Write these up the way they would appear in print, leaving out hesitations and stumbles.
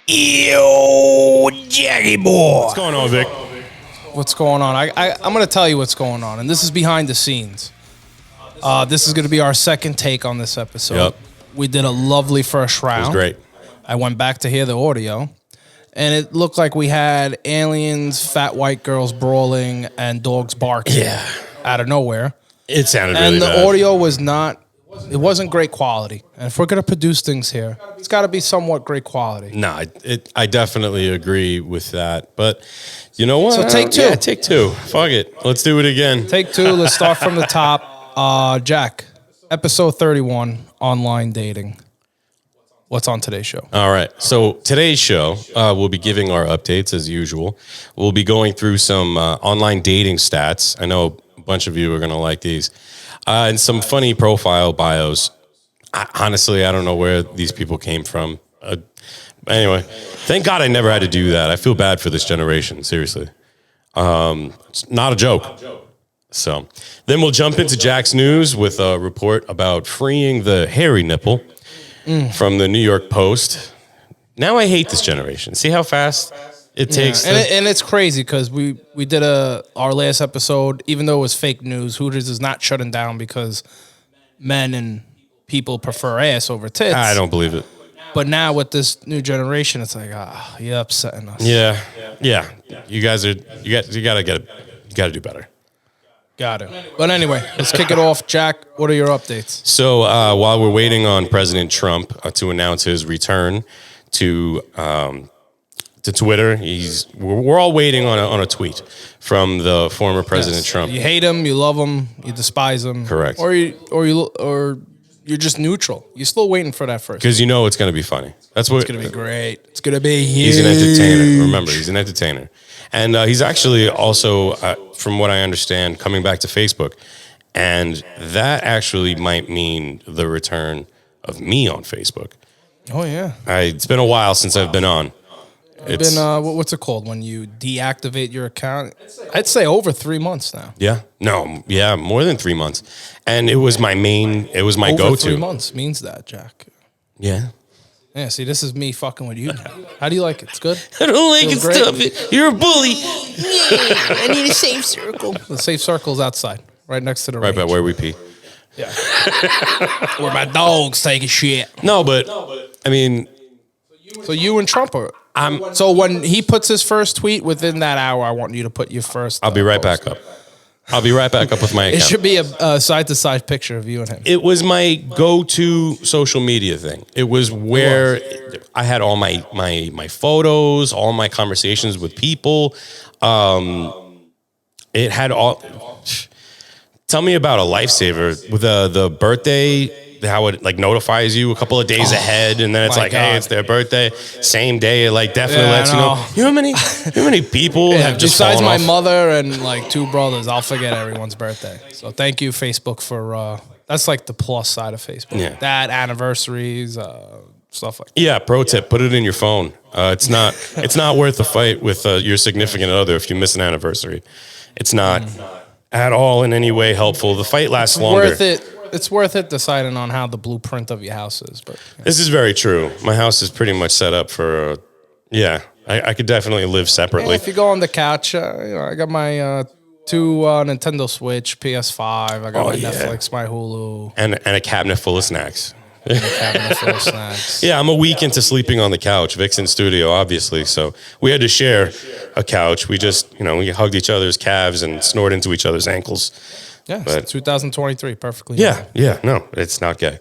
Yo, Jackie boy. What's going on, Vic? What's going on? I'm going to tell you what's going on, and this is behind the scenes. This is going to be our second take on this episode. Yep. We did a lovely first round. It was great. I went back to hear the audio, and it looked like we had aliens, fat white girls brawling, and dogs barking out of nowhere. It sounded really And the bad. audio was not, it wasn't great quality. And if we're going to produce things here, it's got to be somewhat great quality. No, I definitely agree with that. But you know what? So take two. Yeah, take two. Fuck it. Let's do it again. Take two. Let's start from the top. Jack, episode 31, online dating. What's on today's show? All right. So today's show, we'll be giving our updates as usual. We'll be going through some online dating stats. I know a bunch of you are going to like these. And some funny profile bios. Honestly, I don't know where these people came from. Anyway, thank God I never had to do that. I feel bad for this generation, seriously. It's not a joke. So then we'll jump into Jack's news with a report about freeing the hairy nipple from the New York Post. Now I hate this generation. See how fast it takes? And it's crazy because we did our last episode, even though it was fake news, Hooters is not shutting down because men and people prefer ass over tits. I don't believe it. But now with this new generation, it's like, you're upsetting us. Yeah. You guys gotta do better. Got it. But anyway, let's kick it off. Jack, what are your updates? So while we're waiting on President Trump to announce his return to Twitter, we're all waiting on a tweet from the former President Trump. You hate him, you love him, you despise him. Correct. Or you're just neutral. You're still waiting for that first. Because you know it's going to be funny. That's what It's going to be great. It's going to be huge. He's an entertainer. Remember, he's an entertainer. And he's actually also, from what I understand, coming back to Facebook. And that actually might mean the return of me on Facebook. Oh, yeah. It's been a while since I've been on. It's been, what's it called when you deactivate your account? I'd say over 3 months now. Yeah. No. Yeah. More than 3 months. And it was my Over go-to. 3 months means that, Jack. Yeah. Yeah, see, this is me fucking with you now. How do you like it? It's good? I don't like it. Feels Stop it. You're a bully. I need a safe circle. The safe circle's outside, right next to the Right by range. where we pee. Yeah. Where my dog's taking shit. No, but I mean, So you and Trump are... So when he puts his first tweet within that hour, I want you to put your first... I'll be right back up. I'll be right back up with my account. It should be a side-to-side picture of you and him. It was my go-to social media thing. It was where I had all my photos, all my conversations with people. It had all... Tell me about a lifesaver with the birthday... How it like notifies you a couple of days ahead, and then it's like, hey, it's their birthday. Same day, it like definitely lets you know. You know how many people have just besides my off? mother and like two brothers, I'll forget everyone's birthday. So thank you, Facebook, for that's like the plus side of Facebook. Yeah. That anniversaries, stuff like that. Yeah, pro tip: put it in your phone. It's not worth the fight with your significant other if you miss an anniversary. It's not at all in any way helpful. The fight lasts longer. Worth it. It's worth it deciding on how the blueprint of your house is. But This is very true. My house is pretty much set up for, I could definitely live separately. if you go on the couch, I got my two Nintendo Switch, PS5. I got my Netflix, my Hulu, And a cabinet full of snacks. and a cabinet full of snacks. Yeah, I'm a week into sleeping on the couch. Vic's in studio, obviously, so we had to share a couch. We just, we hugged each other's calves and snored into each other's ankles. Yeah, But- it's 2023, perfectly. Yeah, no, it's not gay.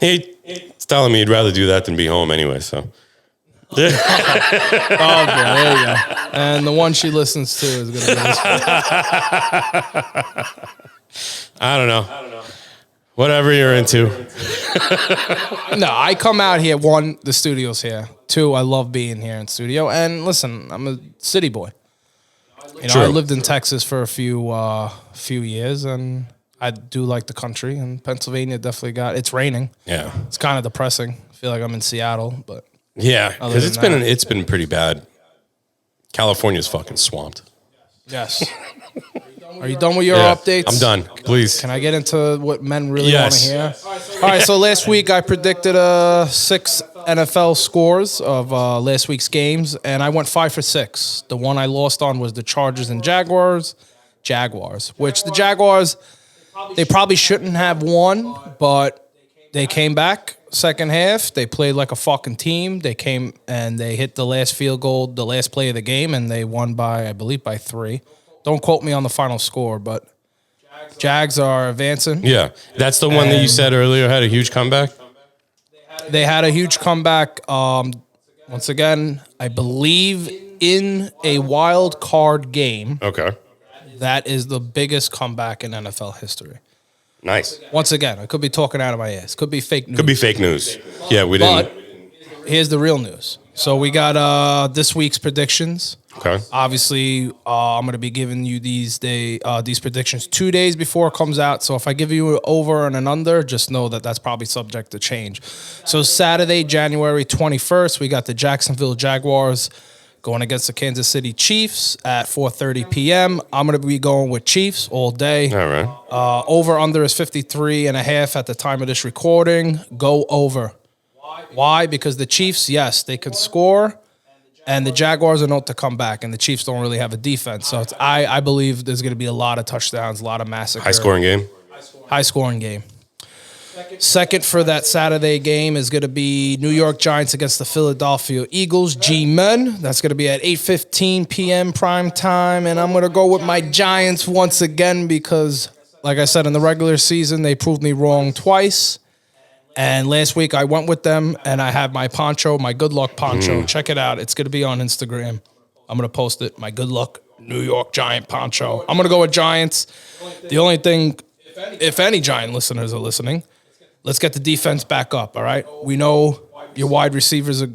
He's telling me he'd rather do that than be home anyway, so. Oh, okay, there you go. And the one she listens to is going to be this one. I don't know. Whatever you're into. No, I come out here. One, the studio's here. Two, I love being here in studio. And listen, I'm a city boy. True. I lived in Texas for a few years, and I do like the country. And Pennsylvania definitely it's raining. Yeah. It's kind of depressing. I feel like I'm in Seattle, but Yeah, because than it's been pretty bad. California's fucking swamped. yes. Are you done with your updates? I'm done. Please. Can I get into what men really Yes. want to hear? All right, so last week I predicted a 6 NFL scores of last week's games, and I went 5 for 6. The one I lost on was the Chargers and Jaguars, which the Jaguars, they probably shouldn't have won, but they came back second half. They played like a fucking team. They came and they hit the last field goal, the last play of the game, and they won by, I believe, by 3. Don't quote me on the final score, but Jags are advancing. Yeah, that's the one that you said earlier had a huge comeback. They had a huge comeback. Once again, I believe in a wild card game. Okay. That is the biggest comeback in NFL history. Nice. Once again, I could be talking out of my ass. Could be fake news. Could be fake news. Yeah, we didn't. But here's the real news. So we got this week's predictions. Okay. Obviously, I'm going to be giving you these predictions 2 days before it comes out. So if I give you an over and an under, just know that that's probably subject to change. So Saturday, January 21st, we got the Jacksonville Jaguars going against the Kansas City Chiefs at 4:30 p.m. I'm going to be going with Chiefs all day. All right. Over under is 53.5 at the time of this recording. Go over. Why? Because the Chiefs, yes, they can score, and the Jaguars are known to come back, and the Chiefs don't really have a defense. So I believe there's going to be a lot of touchdowns, a lot of massacre. High-scoring game? High-scoring game. Second for that Saturday game is going to be New York Giants against the Philadelphia Eagles, G-Men. That's going to be at 8:15 p.m. prime time, and I'm going to go with my Giants once again because, like I said, in the regular season, they proved me wrong twice. And last week I went with them, and I have my poncho, my good luck poncho. Check it out. It's going to be on Instagram. I'm going to post it, my good luck New York Giant poncho. I'm going to go with Giants. The only thing, if any Giant listeners are listening, let's get the defense back up, all right? We know your wide receivers are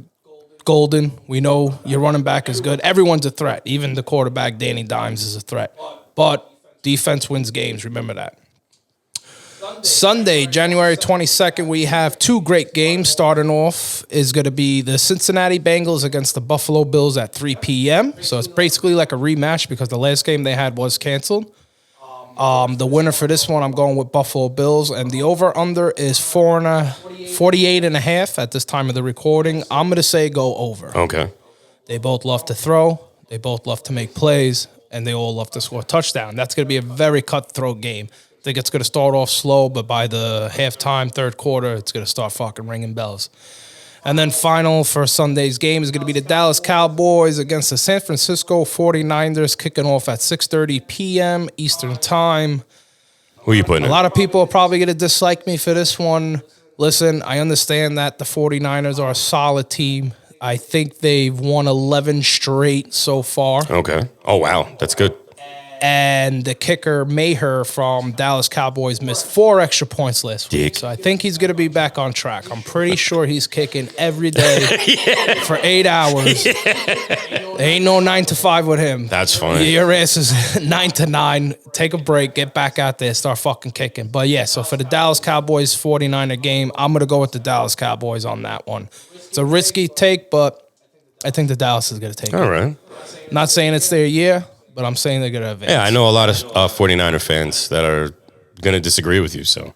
golden. We know your running back is good. Everyone's a threat. Even the quarterback, Danny Dimes, is a threat. But defense wins games. Remember that. Sunday, January 22nd, we have 2 great games. Starting off is going to be the Cincinnati Bengals against the Buffalo Bills at 3 p.m. So it's basically like a rematch because the last game they had was canceled. The winner for this one, I'm going with Buffalo Bills, and the over-under is 48.5 at this time of the recording. I'm going to say go over. Okay. They both love to throw. They both love to make plays, and they all love to score a touchdown. That's going to be a very cutthroat game. I think it's going to start off slow, but by the halftime, third quarter, it's going to start fucking ringing bells. And then final for Sunday's game is going to be the Dallas Cowboys against the San Francisco 49ers, kicking off at 6:30 p.m. Eastern Time. Who are you putting in? A lot of people are probably going to dislike me for this one. Listen, I understand that the 49ers are a solid team. I think they've won 11 straight so far. Okay. Oh, wow. That's good. And the kicker, Maher from Dallas Cowboys, missed 4 extra points last week. So I think he's going to be back on track. I'm pretty sure he's kicking every day for 8 hours. There ain't no 9 to 5 with him. That's funny. Your ass is 9 to 9. Take a break, get back out there, start fucking kicking. But yeah, so for the Dallas Cowboys 49er game, I'm going to go with the Dallas Cowboys on that one. It's a risky take, but I think the Dallas is going to take it. All right. Not saying it's their year, but I'm saying they're going to advance. Yeah, I know a lot of 49er fans that are going to disagree with you, so.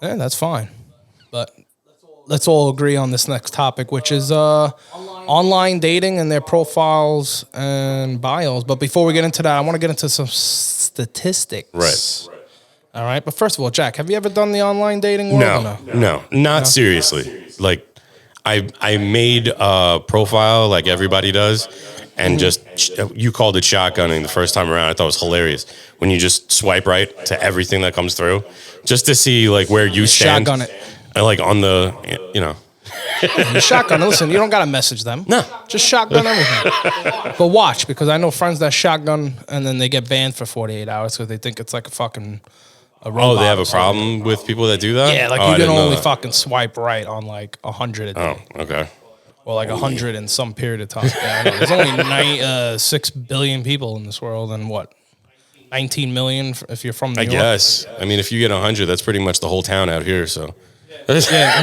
Yeah, that's fine. But let's all agree on this next topic, which is online dating and their profiles and bios. But before we get into that, I want to get into some statistics. Right. All right. But first of all, Jack, have you ever done the online dating world? No, not seriously. Like, I made a profile like everybody does. And just, you called it shotgunning the first time around. I thought it was hilarious. When you just swipe right to everything that comes through. Just to see, like, where you stand. Shotgun it. Like, on the, you know. Shotgun. Listen, you don't got to message them. No. Just shotgun everything. But watch, because I know friends that shotgun and then they get banned for 48 hours because they think it's like a fucking a robot. Oh, they have a problem with people that do that? Yeah, like you can only fucking swipe right on like 100 a day. Oh, okay. Or like 100 in some period of time. Yeah, I know. There's only 6 billion people in this world, and what, 19 million if you're from New York? I guess. I mean, if you get 100, that's pretty much the whole town out here. So. Yeah.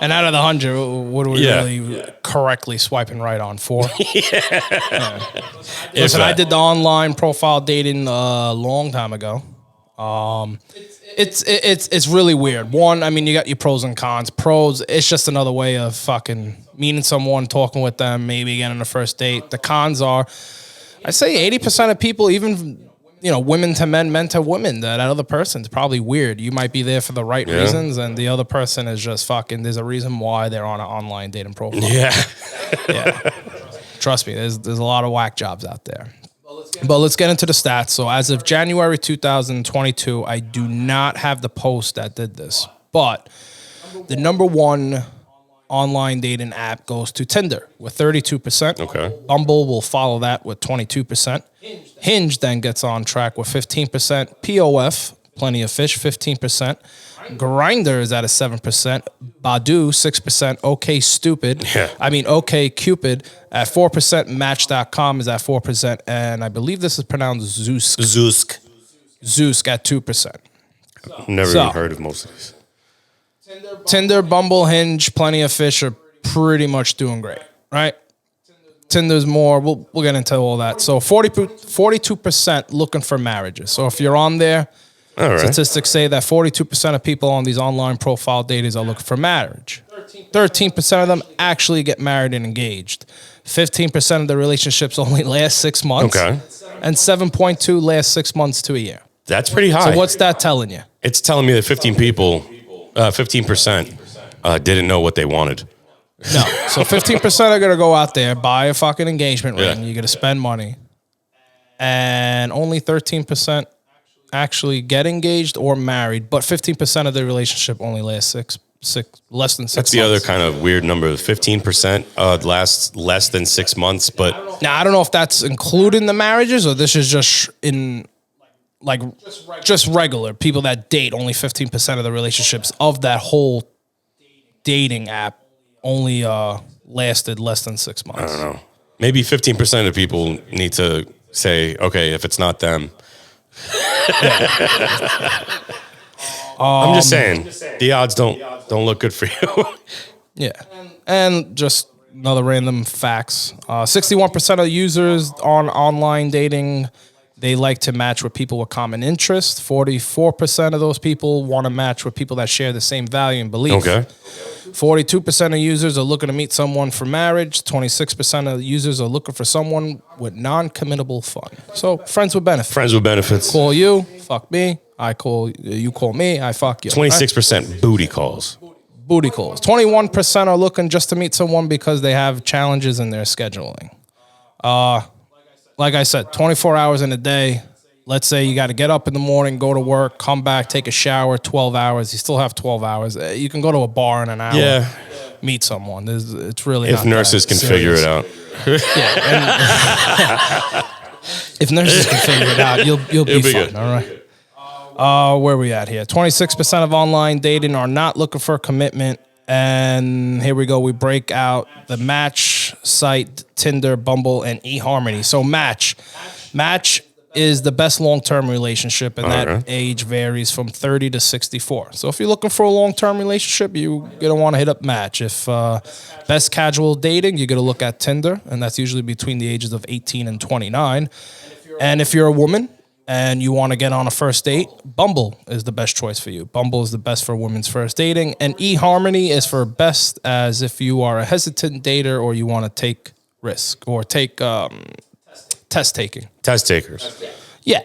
And out of the 100, what are we really correctly swiping right on? 4? Yeah. Listen, I did the online profile dating a long time ago. It's really weird. One, I mean, you got your pros and cons. Pros, it's just another way of fucking meeting someone, talking with them, maybe getting a first date. The cons are, I say 80% of people, even, women to men, men to women, that other person's probably weird. You might be there for the right reasons, and the other person is just fucking, there's a reason why they're on an online dating profile. Yeah. Yeah. Trust me, there's a lot of whack jobs out there. But let's get into the stats. So as of January 2022, I do not have the post that did this. But the number one online dating app goes to Tinder with 32%. Okay. Bumble will follow that with 22%. Hinge then gets on track with 15%. POF, Plenty of Fish, 15%. Grindr is at a 7%. Badoo, 6%. OK Cupid at 4%. Match.com is at 4%. And I believe this is pronounced Zoosk. Zoosk at 2%. Never even heard of most of these. Tinder, Bumble, Hinge, Plenty of Fish are pretty much doing great, right? Tinder's more, we'll get into all that. So 42% looking for marriages. So if you're on there, all right. Statistics say that 42% of people on these online profile daters are looking for marriage. 13% of them actually get married and engaged. 15% of the relationships only last 6 months. Okay. And 7.2 last 6 months to a year. That's pretty high. So what's that telling you? It's telling me that 15% didn't know what they wanted. No. So 15% are going to go out there, buy a fucking engagement ring. You're going to spend money. And only 13% actually get engaged or married, but 15% of the relationship only lasts less than 6 months. That's the other kind of weird number. 15% lasts less than 6 months, but now I don't know if that's including the marriages or this is just in just regular people that date. Only 15% of the relationships of that whole dating app only lasted less than 6 months. I don't know. Maybe 15% of people need to say, okay, if it's not them. I'm just saying, the odds don't look good for you. Yeah, and just another random facts. 61% of users on online dating, they like to match with people with common interests. 44% of those people want to match with people that share the same value and belief. Okay. 42% of users are looking to meet someone for marriage. 26% of users are looking for someone with non-committable fun. So friends with benefits. Friends with benefits. Call you, fuck me. You call me, I fuck you. 26% booty calls. Booty calls. 21% are looking just to meet someone because they have challenges in their scheduling. Like I said, 24 hours in a day. Let's say you got to get up in the morning, go to work, come back, take a shower, 12 hours. You still have 12 hours. You can go to a bar in an hour, meet someone. It's really if not nurses can figure it out. If nurses can figure it out, you'll be fine. Good. All right. Where are we at here? 26% of online dating are not looking for a commitment. And here we go. We break out the Match site, Tinder, Bumble, and eHarmony. So Match is the best long-term relationship, and that age varies from 30 to 64. So if you're looking for a long-term relationship, you're going to want to hit up Match. If best casual dating, you're going to look at Tinder, and that's usually between the ages of 18 and 29. And if you're a woman and you want to get on a first date, Bumble is the best choice for you. Bumble is the best for women's first dating, and eHarmony is for best as if you are a hesitant dater or you want to take risk or take test taking. Test takers. Yeah.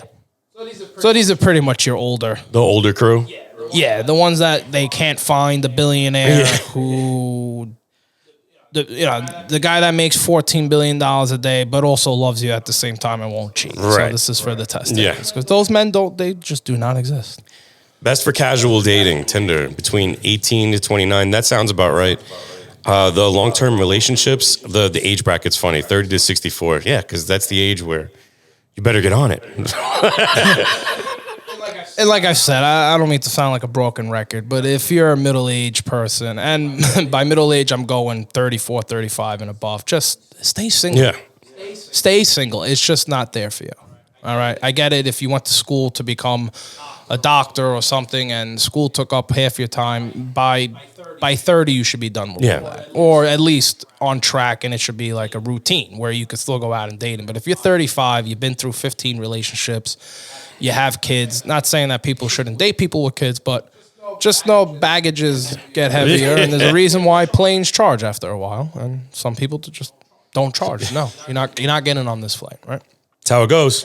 So these are pretty much your older. The older crew? Yeah, the ones that they can't find the billionaire who, the guy that makes $14 billion a day, but also loves you at the same time and won't cheat. Right. So this is for the test takers. Because those men they just do not exist. Best for casual dating, Tinder, between 18 to 29. That sounds about right. The long-term relationships, the age bracket's funny, 30 to 64. Yeah, because that's the age where you better get on it. And like I said, I don't mean to sound like a broken record, but if you're a middle-aged person, and by middle age, I'm going 34, 35 and above, just stay single. Yeah. Stay single. It's just not there for you. All right. I get it if you went to school to become a doctor or something and school took up half your time. By 30, you should be done with all that. Or at least on track, and it should be like a routine where you could still go out and date. But if you're 35, you've been through 15 relationships, you have kids. Not saying that people shouldn't date people with kids, but just know baggages get heavier, and there's a reason why planes charge after a while, and some people just don't charge. No, you're not getting on this flight, right? That's how it goes.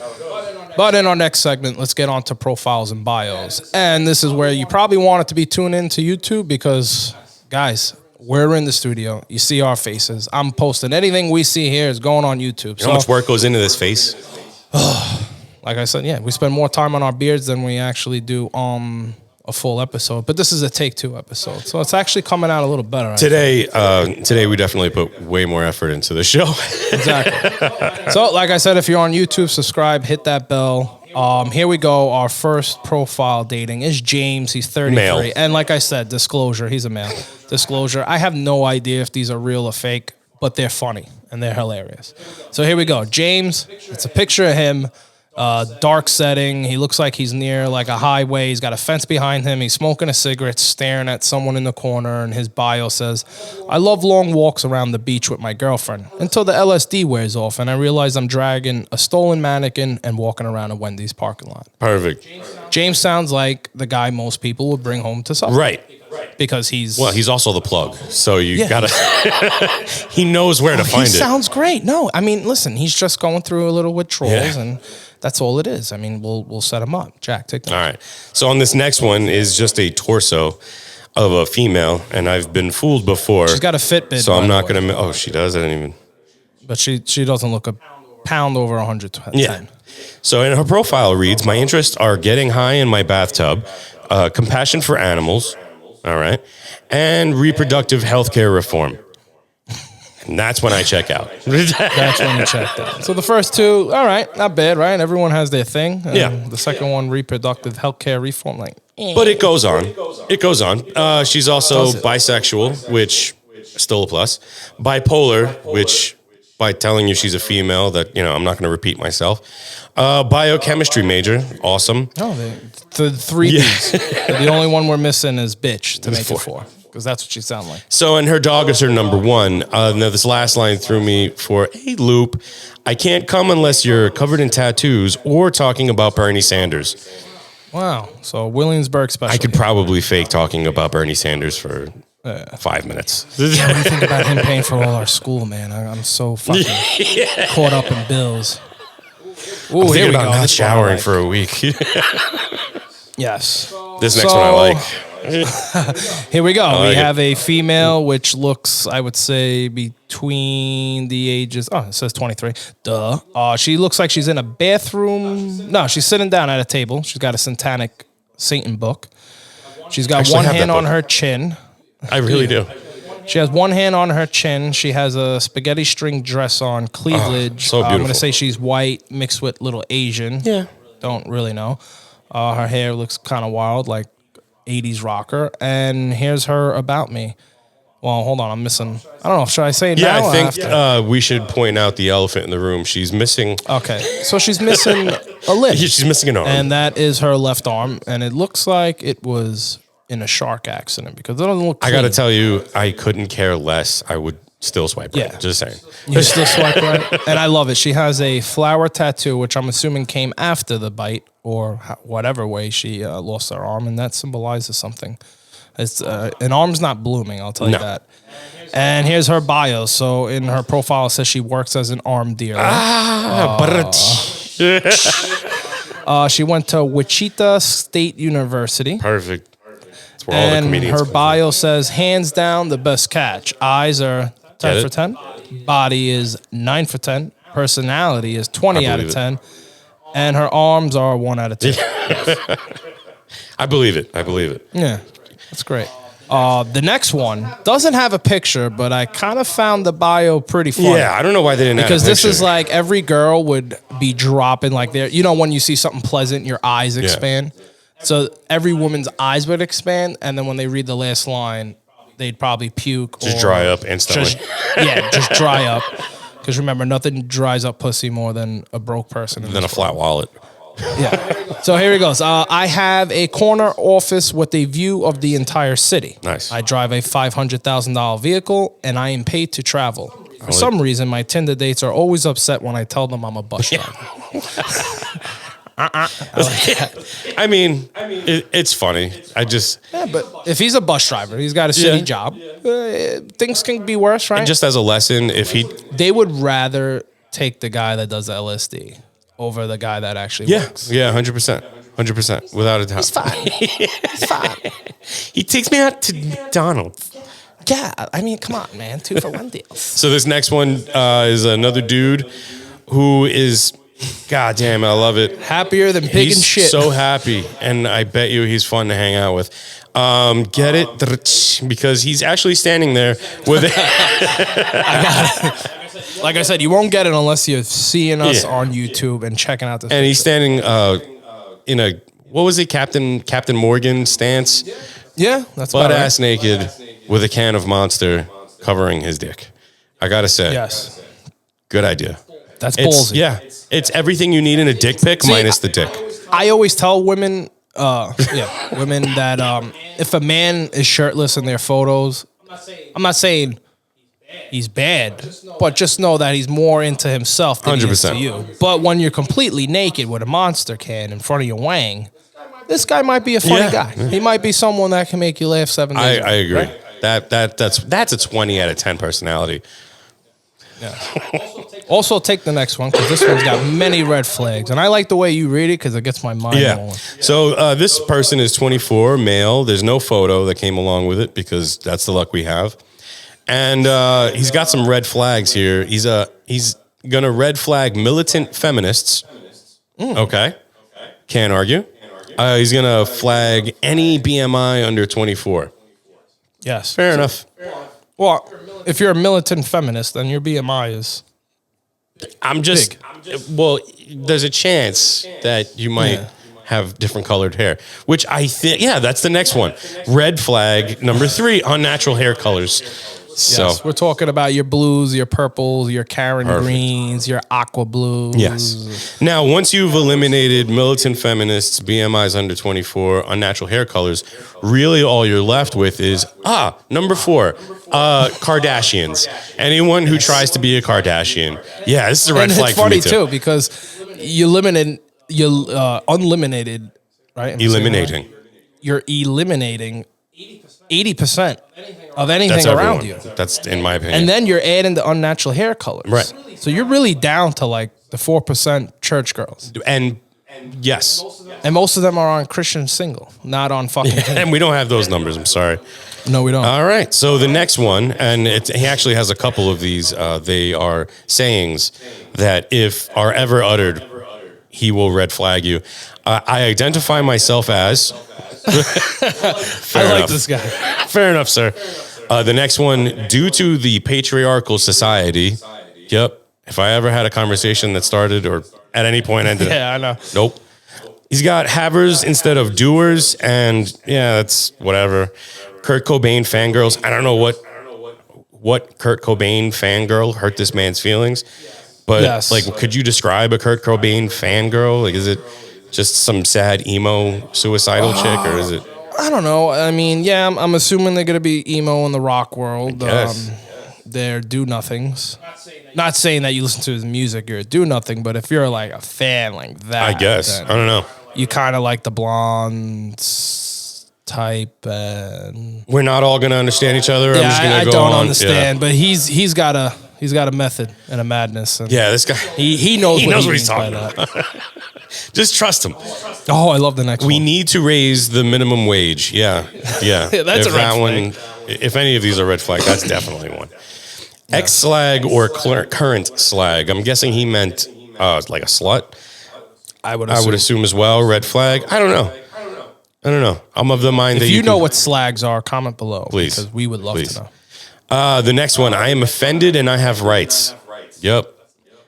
But in our next segment, let's get on to profiles and bios. And this is where you probably wanted to be tuned into YouTube because, guys, we're in the studio. You see our faces. I'm posting anything we see here is going on YouTube. How much work goes into this face? Like I said, yeah, we spend more time on our beards than we actually do on a full episode. But this is a take 2 episode. So it's actually coming out a little better. Today we definitely put way more effort into the show. Exactly. So like I said, if you're on YouTube, subscribe, hit that bell. Here we go. Our first profile dating is James. He's 33. Male. And like I said, disclosure, he's a male. Disclosure, I have no idea if these are real or fake, but they're funny and they're hilarious. So here we go. James, it's a picture of him. Dark setting. He looks like he's near like a highway. He's got a fence behind him. He's smoking a cigarette, staring at someone in the corner. And his bio says, "I love long walks around the beach with my girlfriend until the LSD wears off and I realize I'm dragging a stolen mannequin and walking around a Wendy's parking lot." Perfect. James sounds like the guy most people would bring home to supper. Right. Because he's also the plug. So you gotta, he knows where to find it. He sounds great. No, I mean, listen, he's just going through a little withdrawals and that's all it is. I mean, we'll set him up. Jack, take that. All right. So on this next one is just a torso of a female, and I've been fooled before. She's got a Fitbit. So I'm not going to... Oh, she does? I didn't even... But she doesn't look a pound over 110. Yeah. So in her profile reads, "My interests are getting high in my bathtub, compassion for animals, all right, and reproductive healthcare reform." And that's when I check out. That's when you check out. So the first two, all right, not bad, right? Everyone has their thing. Yeah. The second one, reproductive healthcare reform, like. But it goes on. It goes on. She's also bisexual, which still a plus. Bipolar, which by telling you she's a female, that I'm not going to repeat myself. Biochemistry major, awesome. Oh, the 3 Bs. The only one we're missing is bitch to make it 4. Because that's what she sounds like. So, and her dog is her number 1. Now, this last line threw me for a loop. "I can't come unless you're covered in tattoos or talking about Bernie Sanders." Wow. So, Williamsburg special. I could probably fake talking about Bernie Sanders for 5 minutes. What do you think about him paying for all our school, man? I'm so fucking caught up in bills. Ooh, I'm thinking about not showering for a week. Yes. This next one I like. Here we go. We have a female, which looks, I would say, between the ages. Oh, it says 23. Duh. She looks like she's in a bathroom. No, she's sitting down at a table. She's got a satanic Satan book. She's got one hand on her chin. I really do. She has one hand on her chin. She has a spaghetti string dress on, cleavage. So beautiful. I'm going to say she's white mixed with little Asian. Yeah. Don't really know. Her hair looks kind of wild, like 80s rocker. And here's her about me. Well, hold on. I'm missing. I don't know. Should I say it now? Yeah, I think we should point out the elephant in the room. She's missing. Okay. So she's missing a limb. She's missing an arm. And that is her left arm. And it looks like it was in a shark accident because it doesn't look clean. I got to tell you, I couldn't care less. I would still swipe right. Yeah. Just saying. You still swipe right? And I love it. She has a flower tattoo, which I'm assuming came after the bite or whatever way she lost her arm. And that symbolizes something. It's an arm's not blooming, I'll tell you that. And here's her bio. So in her profile, it says she works as an arm dealer. She went to Wichita State University. Perfect. That's where all the comedians her bio says, hands down, the best catch. Eyes are 10 for 10. Body is 9 for 10. Personality is 20 out of 10. And her arms are 1 out of 10. I believe it. I believe it. Yeah, that's great. The next one doesn't have a picture, but I kind of found the bio pretty funny. Yeah, I don't know why they didn't have a picture. Because this is like every girl would be dropping like their, when you see something pleasant, your eyes expand. Yeah. So every woman's eyes would expand, and then when they read the last line, they'd probably puke. Just dry up instantly. Just dry up. Because remember, nothing dries up pussy more than a broke person. Than a flat wallet. Yeah. So here he goes. I have a corner office with a view of the entire city. Nice. I drive a $500,000 vehicle, and I am paid to travel. For some reason, my Tinder dates are always upset when I tell them I'm a bus driver. I mean, it's funny. But if he's a bus driver, he's got a city job. Things can be worse, right? Just as a lesson, they would rather take the guy that does the LSD over the guy that actually works. Yeah, 100%, without a doubt. He's fine. He's fine. He takes me out to McDonald's. Yeah, I mean, come on, man, 2-for-1 deals. So this next one is another dude who is, goddamn, I love it. Happier than pig and shit. He's so happy, and I bet you he's fun to hang out with. Get it? Because he's actually standing there with it. Like I said, you won't get it unless you're seeing us on YouTube and checking out this. And he's standing in a, what was it, Captain Morgan stance? Yeah, that's butt about ass naked with a can of Monster covering his dick. I gotta say, yes, good idea. That's ballsy. It's everything you need in a dick pic minus the dick. I always tell women, women that if a man is shirtless in their photos, I'm not saying he's bad, but just know that he's more into himself than he is to you. But when you're completely naked with a Monster can in front of your wang, this guy might be a funny guy. He might be someone that can make you laugh 7 days. I agree. Right? That's a 20 out of 10 personality. Yeah. Also, take the next one because this one's got many red flags, and I like the way you read it because it gets my mind going. So this person is 24, male. There's no photo that came along with it because that's the luck we have, and he's got some red flags here. He's gonna red flag militant feminists. Okay, can't argue. He's gonna flag any BMI under 24. Yes, fair enough. Well, if you're a militant feminist, then your BMI is. Well, there's a chance that you might have different colored hair, which I think, that's the next one. Red flag number 3, unnatural hair colors. So we're talking about your blues, your purples, your Karen greens, your aqua blues. Yes. Now, once you've eliminated militant feminists, BMIs under 24, unnatural hair colors, really all you're left with is, number 4, Kardashians. Anyone who tries to be a Kardashian. Yeah, this is a red flag for me, too. It's funny, too, because you unlimited, right? Eliminating. You're eliminating 80% of anything around you. That's in my opinion. And then you're adding the unnatural hair colors. Right. So you're really down to like the 4% church girls. And yes. And most of them are on Christian Single, not on fucking. And we don't have those numbers. I'm sorry. No, we don't. All right. So the next one, and he actually has a couple of these. They are sayings that if are ever uttered, he will red flag you. I identify myself as. I like this guy. Fair enough, sir. The next one, due to the patriarchal society. Yep. If I ever had a conversation that started or at any point ended. Yeah, I know. Nope. He's got havers instead of doers, and that's whatever. Kurt Cobain fangirls. I don't know what Kurt Cobain fangirl hurt this man's feelings, but could you describe a Kurt Cobain fangirl? Like, is it just some sad emo suicidal chick, or is it? I don't know. I mean, I'm assuming they're gonna be emo in the rock world. They're do-nothings. Not saying that you listen to his music, you're a do-nothing, but if you're like a fan like that, I guess. I don't know. You kind of like the blondes type, and we're not all gonna understand each other. I'm just gonna go don't on. understand, but he's got a method and a madness. And this guy he knows what he's talking about. Just trust him. Oh, I love the next one. We need to raise the minimum wage. Yeah. That's a red flag. If any of these are red flag, that's definitely one. Ex-slag or current slag. I'm guessing he meant like a slut. I would assume as well. Red flag. I don't know. I'm of the mind that if you know what slags are, comment below. Please. Because we would love to know. The next one. I am offended and I have rights. Yep.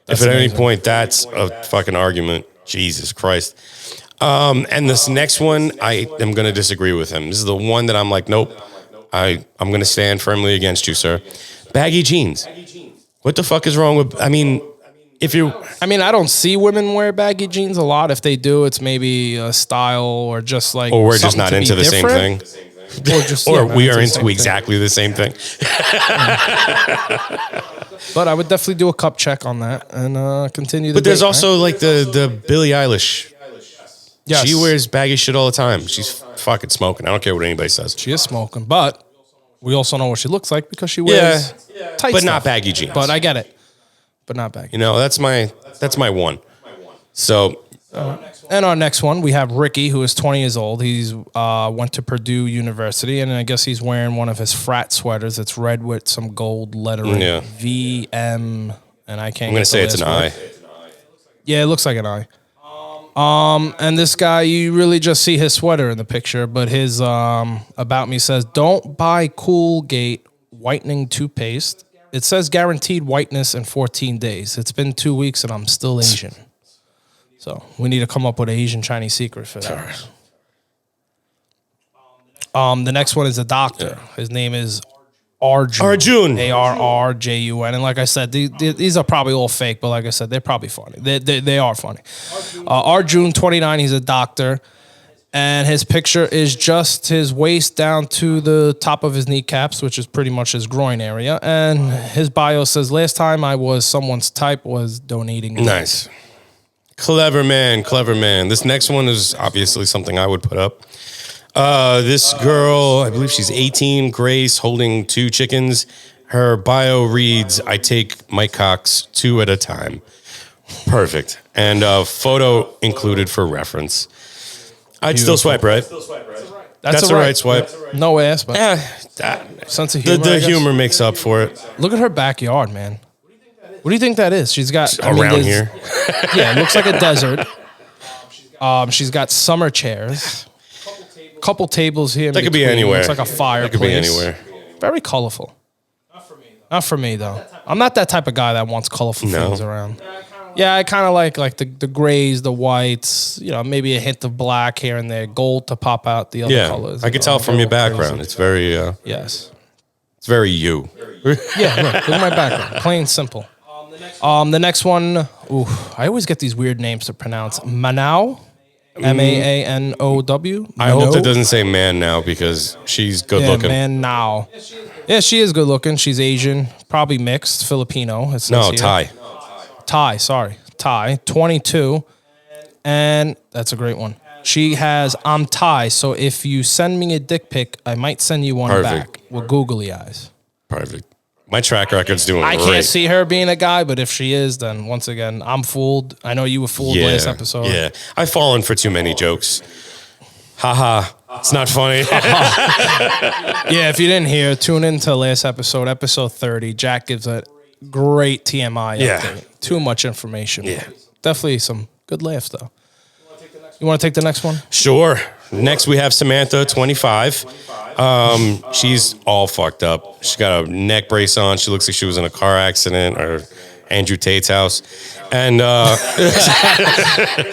If at any point that's a fucking argument, Jesus Christ. And this next one, I am going to disagree with him. This is the one that I'm like, nope. I'm going to stand firmly against you, sir. Baggy jeans. What the fuck is wrong with? I mean, if you, I mean, I don't see women wear baggy jeans a lot. If they do, it's maybe a style or just like, or we're just not into the same thing. Or just, or yeah, we are into exactly the same thing. But I would definitely do a cup check on that and continue. But there's also like the Billie Eilish. Yes. She wears baggy shit all the time. She's fucking smoking. I don't care what anybody says. She is smoking, but we also know what she looks like because she wears tight but stuff. not baggy jeans. But I get it. But not baggy. You know, that's my one. So. And our next one, we have Ricky, who is 20 years old. He's went to Purdue University, and I guess he's wearing one of his frat sweaters. It's red with some gold lettering. Yeah. VM, and I can't. I'm gonna say it's an I. Yeah, it looks like an I. And this guy, you really just see his sweater in the picture, but his about me says, "Don't buy Coolgate whitening toothpaste. It says guaranteed whiteness in 14 days. It's been 2 weeks, and I'm still Asian." So we need to come up with an Asian Chinese secret for that. The next one is a doctor. Yeah. His name is Arjun. Arrjun. And like I said, these are probably all fake, but like I said, they're probably funny. They are funny. Arjun, 29, he's a doctor. And his picture is just his waist down to the top of his kneecaps, which is pretty much his groin area. And his bio says, last time I was someone's type was donating. Nice. Clever man. This next one is obviously something I would put up. This girl, I believe she's 18, Grace, holding 2 chickens. Her bio reads, I take my cocks 2 at a time. Perfect. And a photo included for reference. I'd Beautiful. Still swipe, right? That's a right swipe. No ass, but sense of humor. The humor makes up for it. Look at her backyard, man. What do you think that is? She's got around here. Yeah, it looks like a desert. She's got summer chairs. Couple tables here. That could be anywhere. It's like a fireplace. That could be anywhere. Very colorful. Not for me though. I'm not that type of guy that wants colorful things around. Yeah, I kind of like the grays, the whites. You know, maybe a hint of black here and there, gold to pop out the other colors. I could tell from your background. Crazy. It's very yes. It's very you. Yeah, look at my background. Plain simple. The next one, I always get these weird names to pronounce. Manao, Maanow. I hope that doesn't say man now because she's good looking. Manao. Yeah, she is good looking. She's Asian, probably mixed, Filipino. No, Thai. Thai, 22, and that's a great one. She has, I'm Thai, so if you send me a dick pic, I might send you one back with googly eyes. Perfect. My track record's doing great. I can't see her being a guy, but if she is, then once again, I'm fooled. I know you were fooled last episode. Yeah, I've fallen for too many jokes. Haha, it's not funny. Yeah, if you didn't hear, tune into last episode 30. Jack gives a great TMI update. Too much information. Yeah. Definitely some good laughs, though. You want to take the next one? Sure. Next, we have Samantha, 25. She's all fucked up. She's got a neck brace on. She looks like she was in a car accident or Andrew Tate's house. And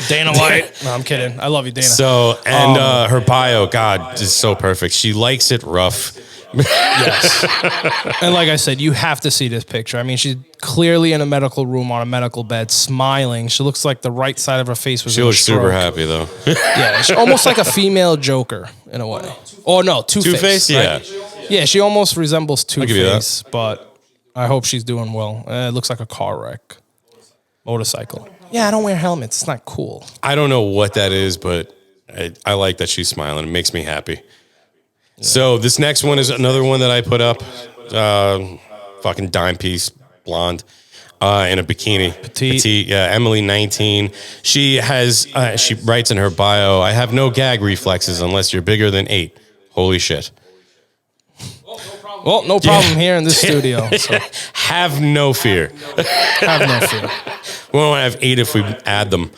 Dana White. No, I'm kidding. I love you, Dana. So, and her bio, God, is so perfect. She likes it rough. Yes. And like I said, you have to see this picture. I mean, she's clearly in a medical room on a medical bed, smiling. She looks like the right side of her face was. She looks super happy, though. Yeah, she's almost like a female Joker in a way. Oh no, Two-Face. Yeah. Right? Yeah, she almost resembles Two-Face, but I hope she's doing well. It looks like a car wreck. Motorcycle. Yeah, I don't wear helmets. It's not cool. I don't know what that is, but I like that she's smiling. It makes me happy. Yeah. So this next one is another one that I put up. Fucking dime piece, blonde, in a bikini. Petite. Yeah, Emily, 19. She has. She writes in her bio, "I have no gag reflexes unless you're bigger than 8." Holy shit. Well, no problem here in this studio. So. Have no fear. Have no fear. We won't have 8 if we add them.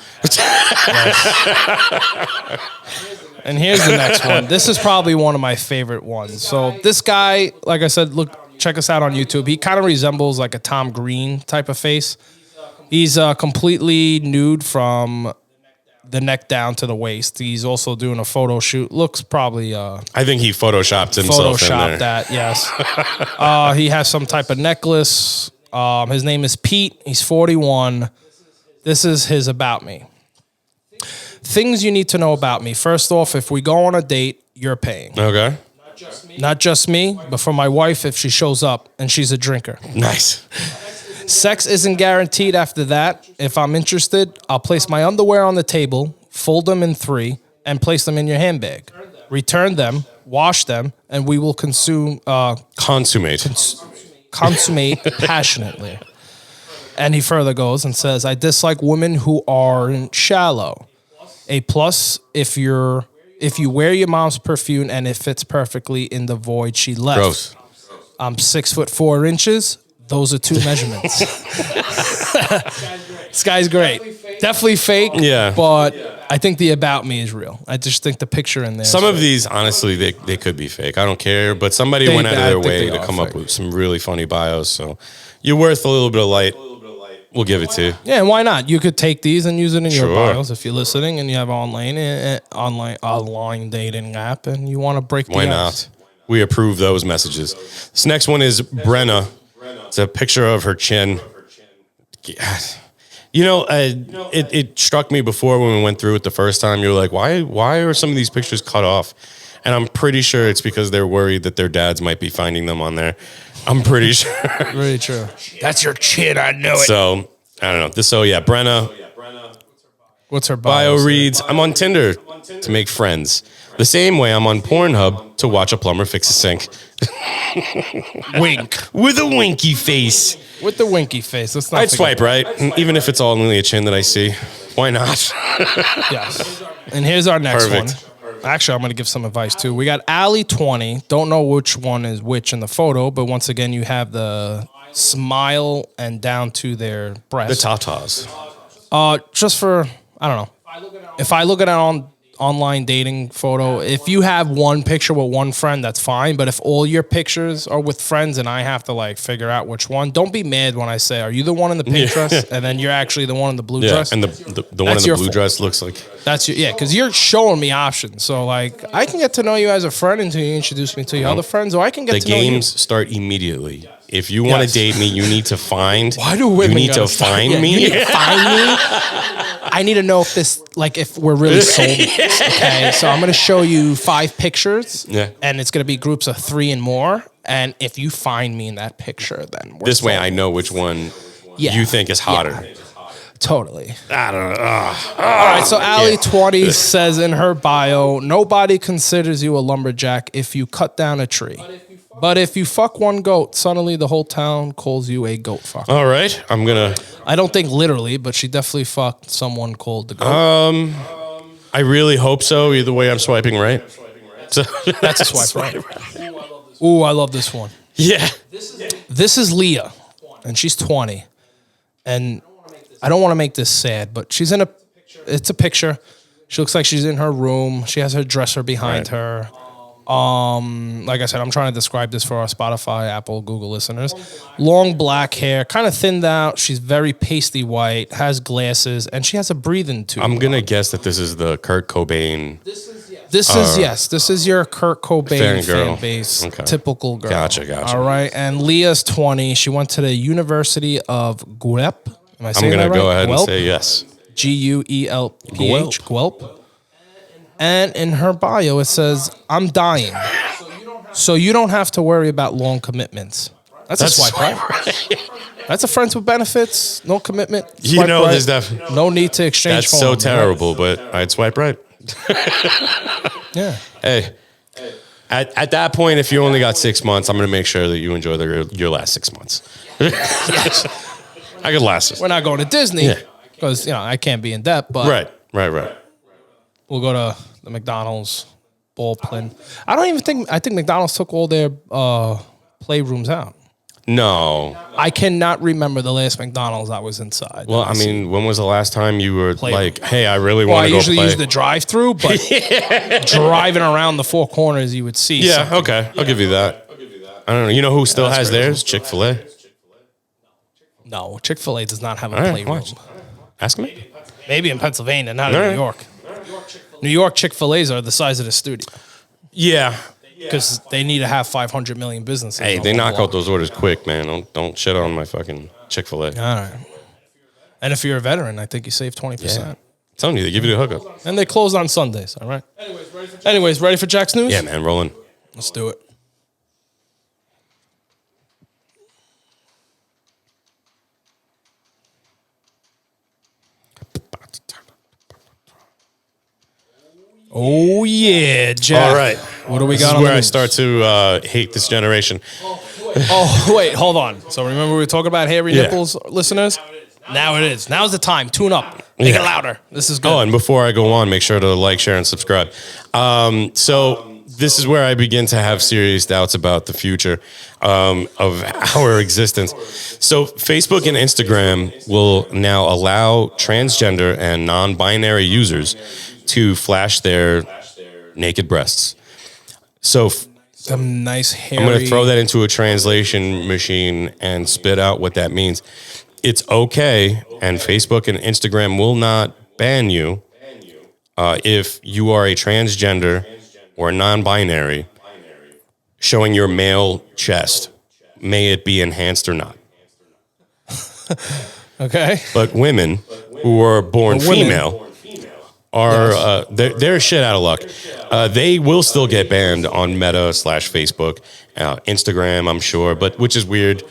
And here's the next one. This is probably one of my favorite ones. So this guy, like I said, look, check us out on YouTube. He kind of resembles like a Tom Green type of face. He's completely nude from the neck down to the waist. He's also doing a photo shoot. Looks probably I think he photoshopped himself in there. That, yes. He has some type of necklace His name is Pete. He's 41. This is his about me. Things you need to know about me. First off, if we go on a date, you're paying. Okay. Not just me, but for my wife if she shows up and she's a drinker. Nice. Sex isn't guaranteed after that. If I'm interested, I'll place my underwear on the table, fold them in 3, and place them in your handbag. Return them, wash them, and we will consummate passionately. And he further goes and says, I dislike women who aren't shallow. A plus if you wear your mom's perfume and it fits perfectly in the void she left. Gross. I'm 6'4". Those are 2 measurements. This guy's great. Definitely fake. Yeah. But I think the about me is real. I just think the picture in there. Some of these, honestly, they could be fake. I don't care. But somebody went out of their way to come up with some really funny bios. So you're worth a little bit of light. We'll give it to you. Yeah, and why not? You could take these and use it in your bios if you're listening and you have online dating app and you want to break the Why ice. not? We approve those messages. This next one is Brenna. It's a picture of her chin. You know, it struck me before when we went through it the first time. You were like, why are some of these pictures cut off? And I'm pretty sure it's because they're worried that their dads might be finding them on there. I'm pretty sure. Really true. That's your chin. I know it. So, I don't know. Brenna. What's her Bio reads, I'm on Tinder to make friends. The same way I'm on Pornhub to watch a plumber fix a sink. Wink. With a winky face. With the winky face. Let's not I'd swipe right, even if it's only a chin that I see. Why not? Yes. And here's our next one. Actually, I'm going to give some advice too. We got Allie 20. Don't know which one is which in the photo, but once again, you have the smile and down to their breast. The tatas. Just for, I don't know. If I look at an online dating photo, if you have one picture with one friend, that's fine. But if all your pictures are with friends and I have to like figure out which one, don't be mad when I say, are you the one in the pink dress? And then you're actually the one in the blue dress. And the one in the blue dress looks like. That's your, because you're showing me options. So like, I can get to know you as a friend until you introduce me to your other friends, or I can get to know you. The games start immediately. If you want to date me, you need to find. Why do women? You need to find me. You need to find me. I need to know if this, like, if we're really sold. Okay, so I'm gonna show you 5 pictures. Yeah. And it's gonna be groups of 3 and more. And if you find me in that picture, then we're this way sold. I know which one you think is hotter. Yeah. Totally. I don't know. All right, so Allie 20 says in her bio, nobody considers you a lumberjack if you cut down a tree. But if you fuck one goat, suddenly the whole town calls you a goat fucker. All right, I'm gonna. I don't think literally, but she definitely fucked someone called the goat. I really hope so. Either way, I'm swiping right. So That's a swipe right. Ooh, I love this one. Yeah. This is Leah, and she's 20. And I don't want to make this sad, but she's in it's a picture. She looks like she's in her room. She has her dresser behind her. Like I said, I'm trying to describe this for our Spotify, Apple, Google listeners. Long black hair, kind of thinned out. She's very pasty white, has glasses, and she has a breathing tube. I'm gonna guess that this is the Kurt Cobain. This is your Kurt Cobain fan base. Okay. Typical girl. Gotcha. All right, and Leah's 20. She went to the University of Guelph. Am I saying I'm that gonna right? go ahead Guelph? and say yes. Guelph. Guelph. And in her bio, it says, I'm dying. So you don't have to worry about long commitments. That's a swipe right. That's a friends with benefits, no commitment. You know, right. there's definitely no need to exchange. That's so terrible, but I'd swipe right. Yeah. Hey, at that point, if you only got 6 months, I'm going to make sure that you enjoy your last 6 months. Yes. I could last this. We're not going to Disney because I can't be in debt. But Right. We'll go to the McDonald's ballpark. I think McDonald's took all their playrooms out. No. I cannot remember the last McDonald's I was inside. Well, I mean, when was the last time you were like, hey, I really want to go play? I usually use the drive-through, but driving around the 4 corners, you would see something. Okay. I'll give you that. I don't know. You know who still has theirs? Chick-fil-A. No, Chick-fil-A does not have a playroom. Ask me. Maybe in Pennsylvania, not in New York. New York Chick-fil-A's are the size of the studio. Yeah. because they need to have 500 million businesses. Hey, they knock out those orders quick, man. Don't shit on my fucking Chick-fil-A. All right. And if you're a veteran, I think you save 20%. I'm telling you, they give you the hookup. And they close on Sundays, all right? Anyways, ready for Jack's news? Yeah, man, rolling. Let's do it. Oh, yeah, Jack. All right. What do we This got is on where the I news? start to hate this generation. Oh, wait, hold on. So remember we were talking about hairy nipples, listeners? Now it is. Now's the time. Tune up. Make it louder. This is good. Oh, and before I go on, make sure to like, share, and subscribe. So this is where I begin to have serious doubts about the future of our existence. So Facebook and Instagram will now allow transgender and non-binary users to flash their naked breasts. So Some nice hairy... I'm going to throw that into a translation machine and spit out what that means. It's okay, and Facebook and Instagram will not ban you if you are a transgender or non-binary showing your male chest, may it be enhanced or not. Okay. But women who are born female are they're shit out of luck. They will still get banned on Meta / Facebook, Instagram, I'm sure, but which is weird.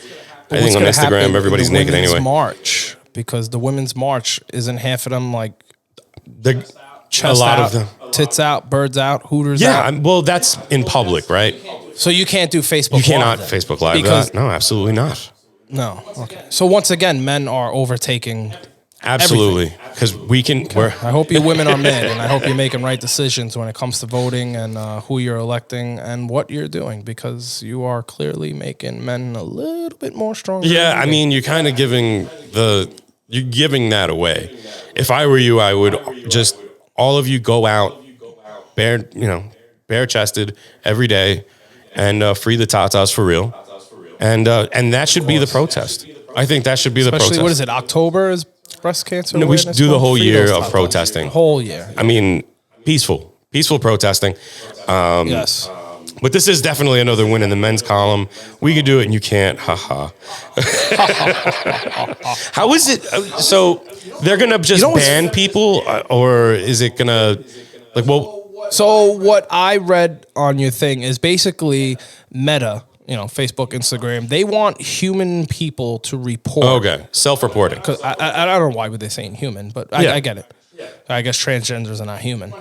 I think on Instagram everybody's naked anyway. March, because the Women's March isn't half of them like a chest lot out, of them. tits out, birds out, hooters Yeah, out. well, that's in public, right? So you can't do Facebook. You cannot Live then? Facebook Live because that. No, absolutely not. no. Okay. So once again, men are overtaking. Absolutely, because we can. We're, I hope you women are men, and I hope you're making right decisions when it comes to voting and who you're electing and what you're doing, because you are clearly making men a little bit more stronger. yeah, I mean, you're kind of giving that away. If I were you, I would just all of you go out bare chested every day and free the tatas for real, and that should be the protest. I think that should be the protest. Especially, what is it? October is breast cancer. No, we should awareness do the month? whole Free year those of tatas. protesting. Whole year. I mean, peaceful protesting. Yes. But this is definitely another win in the men's column. We could do it and you can't. Haha. How is it? So they're going to just ban people, or is it going to, like, well. So what I read on your thing is basically Meta, Facebook, Instagram, they want human people to report. Okay, self-reporting. Because I don't know why would they saying human, but I get it. I guess transgenders are not human.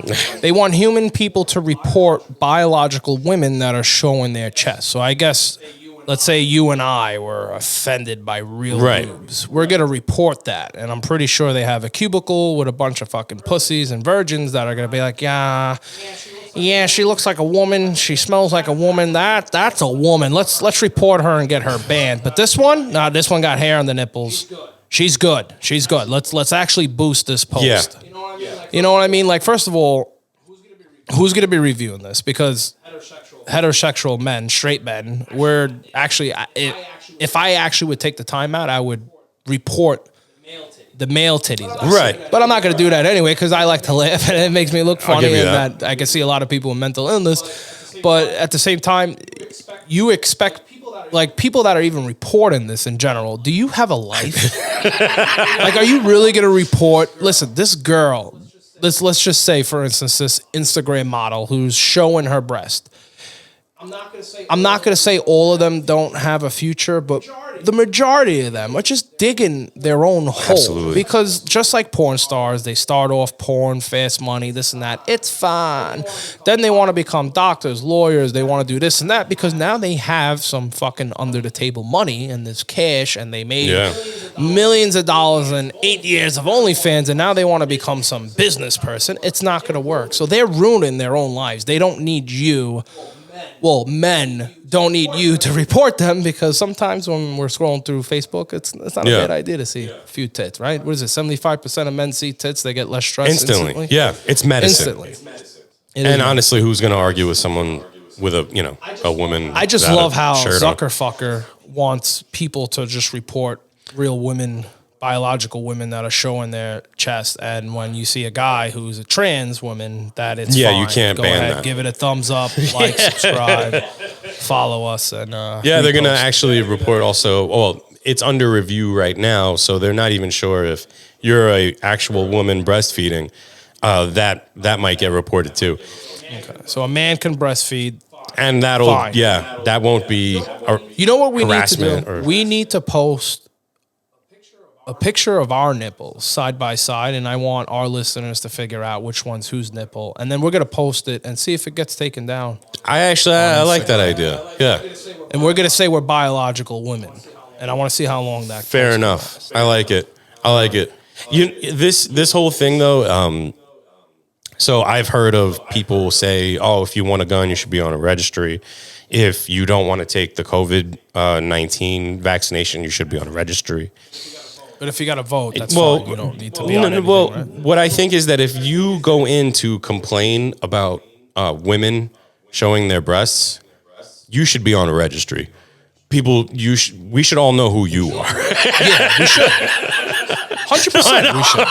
They want human people to report biological women that are showing their chest. So I guess, let's say you and I were offended by real boobs. We're going to report that. And I'm pretty sure they have a cubicle with a bunch of fucking pussies and virgins that are going to be like, yeah, she looks like a woman. She smells like a woman. That's a woman. Let's report her and get her banned. But this one, this one got hair on the nipples. She's good. Let's actually boost this post. Yeah. You know what I mean? Like, first of all, who's going to be reviewing this? Because heterosexual men, straight men, we're actually, if I actually would take the time out, I would report the male titties. Right. But I'm not going to do that anyway because I like to laugh and it makes me look funny give you and that I can see a lot of people with mental illness. But at the same time, you expect, like, people that are even reporting this in general, do you have a life? Like, are you really going to report, listen, this girl, let's just say, for instance, this Instagram model who's showing her breast. I'm not going to say all of them don't have a future, but the majority of them are just digging their own hole. Absolutely. Because just like porn stars, they start off porn, fast money, this and that. It's fine. Then they want to become doctors, lawyers. They want to do this and that because now they have some fucking under the table money and this cash and they made millions of dollars in 8 years of OnlyFans and now they want to become some business person. It's not going to work. So they're ruining their own lives. They don't need you. Well, men don't need you to report them because sometimes when we're scrolling through Facebook, it's not a bad idea to see a few tits, right? What is it? 75% of men see tits, they get less stressed instantly. Yeah, it's medicine. Instantly. And honestly, who's going to argue with someone with a woman? I just love how Zuckerfucker wants people to just report real women biological women that are showing their chest, and when you see a guy who's a trans woman, that it's Yeah, fine. you can't Go ban ahead, that. give it a thumbs up, like, subscribe, follow us, and Yeah, they're gonna repost. actually report also. Well, it's under review right now, so they're not even sure if you're a actual woman breastfeeding. That might get reported too, Okay. So a man can breastfeed. and Fine. that won't be. You know what we need to Harassment do? or- We need to post a picture of our nipples side by side, and I want our listeners to figure out which one's whose nipple, and then we're gonna post it and see if it gets taken down. I like that idea. Yeah, And we're gonna say we're biological women, and I want to see how long that. fair goes. enough. I like it. This whole thing though. So I've heard of people say, "Oh, if you want a gun, you should be on a registry. If you don't want to take the COVID-19 vaccination, you should be on a registry." But if you got to vote, that's Well, fine. You don't need to be on anything, well, right? what I think is that if you go in to complain about women showing their breasts, you should be on a registry. We should all know who you are. Yeah, we should. 100%. We should.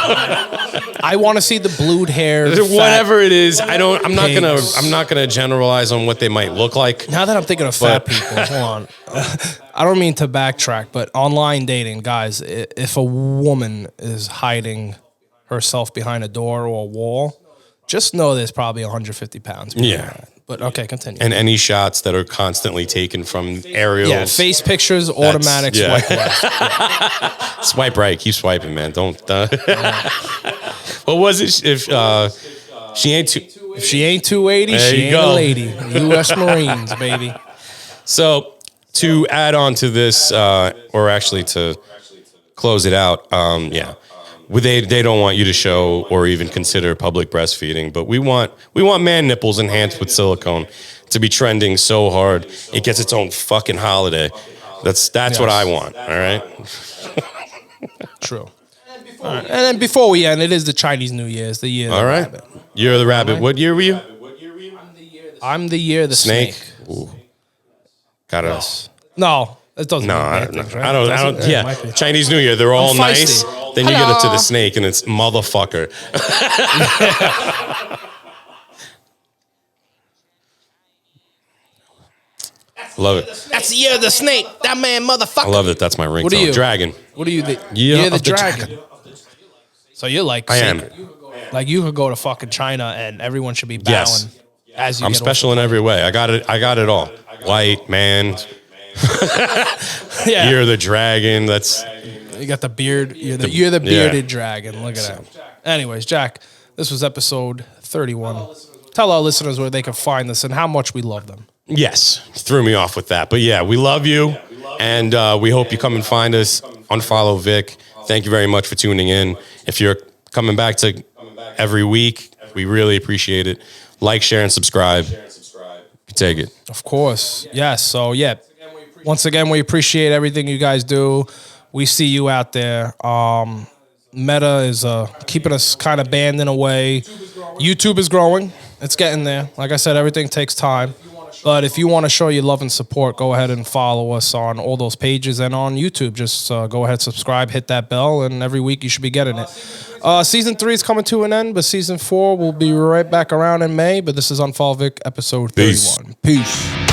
I want to see the blued hair. Whatever it is, I'm not pigs. gonna generalize on what they might look like. Now that I'm thinking of fat people, hold on. I don't mean to backtrack, but online dating, guys, if a woman is hiding herself behind a door or a wall, just know there's probably 150 pounds. behind Yeah. that. But okay, continue. And any shots that are constantly taken from aerials. Yeah, face pictures, automatic yeah. swipe left. Swipe right, keep swiping, man. Don't. What was it? If she ain't too. If she ain't 280, There she you ain't go. a lady. U.S. Marines, baby. So to add on to this, or actually to close it out, yeah, they don't want you to show or even consider public breastfeeding, but we want man nipples enhanced with silicone to be trending so hard it gets its own fucking holiday. That's what I want. All right. True. All right. And then before we end, it is the Chinese New Year. It's the year of All the right. rabbit. Year of the rabbit. What year were you? I'm the year of the snake. Ooh. Got No. us. No, it doesn't. No, mean I bad don't. things, right? I don't. Doesn't? It Yeah, might be. Chinese New Year. They're all I'm nice. feisty. Then you get up to Hello. the snake, and it's motherfucker. Love it. That's the year of the snake. That man, motherfucker. I love that. That's my ringtone. What are you? Dragon. What are you? The Year year of the of the dragon. So you're like I am. sacred. Like you could go to fucking China and everyone should be bowing Yes. as you I'm get special in every way. I got it all. White man. older. Yeah. Year of the dragon. That's You got the beard. You're the bearded yeah. dragon. Look at that. Anyways, Jack, this was episode 31. Tell our listeners where they can find us and how much we love them. yes. Threw me off with that, but yeah, we love you, and we hope you come and find us on Follow Vic. Thank you very much for tuning in. If you're coming back to every week, we really appreciate it. Like, share, and subscribe. You take it. Of course. Yes. So, yeah. Once again, we appreciate everything you guys do. We see you out there. Meta is keeping us kind of banned in a way. YouTube is growing. It's getting there. Like I said, everything takes time. But if you want to show your love and support, go ahead and follow us on all those pages and on YouTube. Just go ahead, subscribe, hit that bell, and every week you should be getting it. Season 3 is coming to an end, but Season 4 will be right back around in May. But this is UnFollowVic episode 31. Peace.